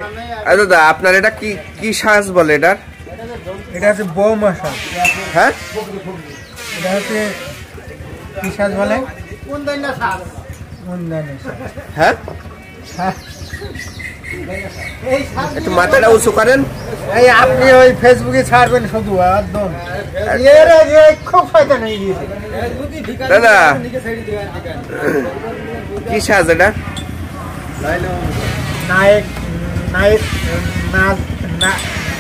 আচ্ছা দাদা, আপনার এটা কি কি সাজ বলে এটার? এটা হচ্ছে বৌমা সাজ। হ্যাঁ, এটা হচ্ছে কি সাজ বলে? হ্যাঁ, একটু মাথাটা উঁচু করেন। এই আপনি ওই ফেসবুকে ছাড়বেন শুধু একদম খুব ফায়দা নেই দাদা, কি সাজ এটা? নায়ক নায়ক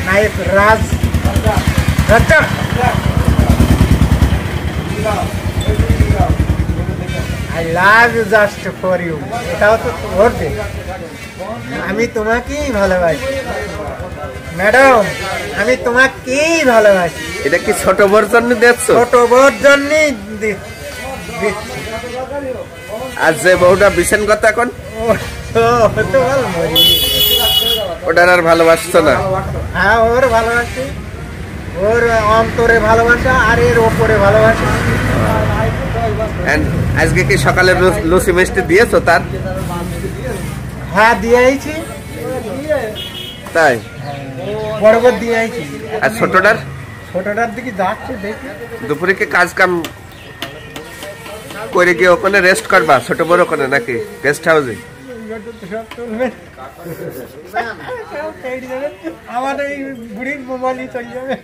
নায়ক Raj Razzak. I love you just for you. এটাও তো ধরবে, আমি তোমাকেই ভালোবাসি ম্যাডাম, আমি তোমাকেই ভালোবাসি। এটা কি ছোট বড় জন্য দেখছো? ছোট বউর জন্যই দিচ্ছি। আর যে বউটা বিছেন কথা এখন, ওটার আর ভালোবাসছো না? হ্যাঁ, ওর ভালোবাসি, ওর অন্তরে ভালোবাসা আর এর ওপরে ভালোবাসা। আজকে কি সকালে লুচি মিষ্টি দিয়েছো তার? হ্যাঁ, দিয়ে আইছি। তাই? বরাবর দিয়ে আইছি। আর ছোটটার? ছোটটার দিকে যাচ্ছে, দেখি দুপুরে কি কাজ কাম করে গিয়ে ওখানে রেস্ট করবা ছোট বড় ওখানে নাকি গেস্ট হাউসে? আমার এই বুড়ির মোবাইলই চলে যাবে।